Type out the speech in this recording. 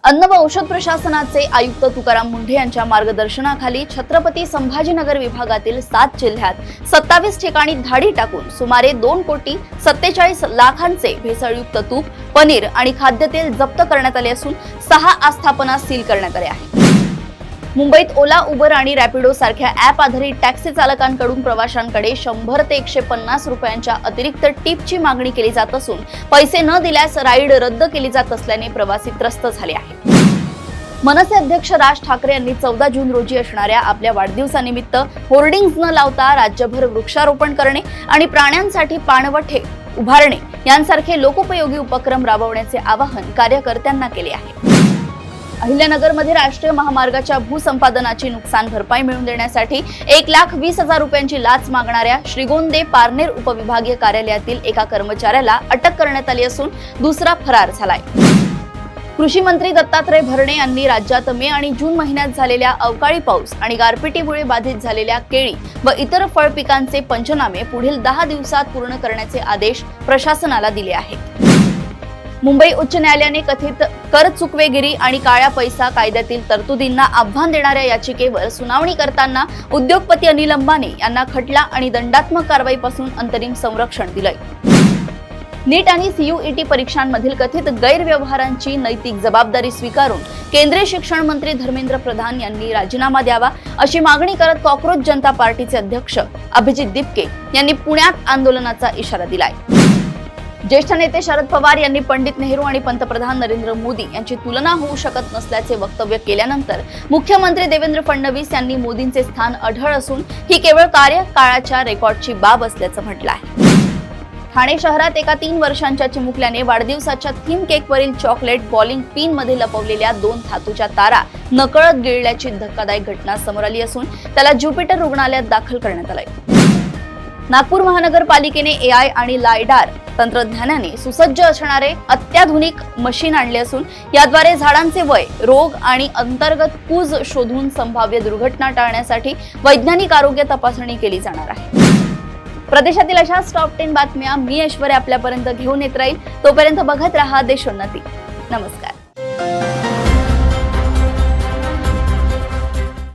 अन्न व औषध प्रशासनाचे आयुक्त तुकाराम मुंढे यांच्या मार्गदर्शनाखाली छत्रपती संभाजीनगर विभागातील 7 जिल्ह्यात 27 ठिकाणी धाडी टाकून सुमारे 2,47 लाखांचे भेसळयुक्त तूप, पनीर आणि खाद्यतेल जप्त करण्यात आले असून 6 आस्थापना सील करण्यात आल्या आहेत। मुंबईत ओला, उबर आणि रॅपिडो सारख्या ॲप आधारित टॅक्सी चालकांकडून प्रवाशांकडे 100 ते 150 रुपयांच्या अतिरिक्त टिपची मागणी केली जात असून पैसे न दिल्यास राईड रद्द केली जात असल्याने प्रवासी त्रस्त झाले आहेत। मनसे अध्यक्ष राज ठाकरे यांनी 14 जून रोजी असणाऱ्या आपल्या वाढदिवसानिमित्त होर्डिंग्ज न लावता राज्यभर वृक्षारोपण करणे आणि प्राण्यांसाठी पाणवठे उभारणे यांसारखे लोकोपयोगी उपक्रम राबवण्याचे आवाहन कार्यकर्त्यांना केले आहे। अहिल्यानगरमध्ये राष्ट्रीय महामार्गाच्या भूसंपादनाची नुकसान भरपाई मिळवून देण्यासाठी 1,20,000 रुपयांची लाच मागणाऱ्या श्रीगोंदे पारनेर उपविभागीय कार्यालयातील एका कर्मचाऱ्याला अटक करण्यात आली असून दुसरा फरार झालाय। कृषी मंत्री दत्तात्रय भरणे यांनी राज्यात मे आणि जून महिन्यात झालेल्या अवकाळी पाऊस आणि गारपिटीमुळे बाधित झालेल्या केळी व इतर फळ पिकांचे पंचनामे पुढील 10 दिवसात पूर्ण करण्याचे आदेश प्रशासनाला दिले आहेत। मुंबई उच्च न्यायालयाने कथित कर चुकवेगिरी आणि काळ्या पैसा कायद्यातील तरतुदींना आव्हान देणाऱ्या याचिकेवर सुनावणी करताना उद्योगपती अनिल अंबानी यांना खटला आणि दंडात्मक कारवाईपासून अंतरिम संरक्षण दिलंय। नीट आणि सीयूईटी परीक्षांमधील कथित गैरव्यवहारांची नैतिक जबाबदारी स्वीकारून केंद्रीय शिक्षण मंत्री धर्मेंद्र प्रधान यांनी राजीनामा द्यावा अशी मागणी करत कॉक्रोच जनता पार्टीचे अध्यक्ष अभिजित दिपके यांनी पुण्यात आंदोलनाचा इशारा दिलाय। ज्येष्ठ नेते शरद पवार यांनी पंडित नेहरू आणि पंतप्रधान नरेंद्र मोदी यांची तुलना होऊ शकत नसल्याचे वक्तव्य केल्यानंतर मुख्यमंत्री देवेंद्र फडणवीस यांनी मोदींचे स्थान अढळ असून ही केवळ कार्यकाळाच्या रेकॉर्डची बाब असल्याचं म्हटलं आहे। ठाणे शहरात एका 3 वर्षांच्या चिमुकल्याने वाढदिवसाच्या थीम केकवरील चॉकलेट बॉलिंग पिन मध्ये लपवलेल्या 2 धातूच्या तारा नकळत गिळल्याची धक्कादायक घटना समोर आली असून त्याला ज्युपिटर रुग्णालयात दाखल करण्यात आलंय। नागपूर महानगरपालिकेने AI आणि लायडार तंत्रज्ञानाने सुसज्ज असणारे अत्याधुनिक मशीन आणले असून याद्वारे झाडांचे वय, रोग आणि अंतर्गत कूज शोधून संभाव्य दुर्घटना टाळण्यासाठी वैज्ञानिक आरोग्य तपासणी केली जाणार आहे। प्रदेशातील अशा टॉप 10 बातम्या मी ऐश्वर्या आपल्यापर्यंत घेऊन येत राहील। तोपर्यंत बघत रहा देशोन्नती। नमस्कार।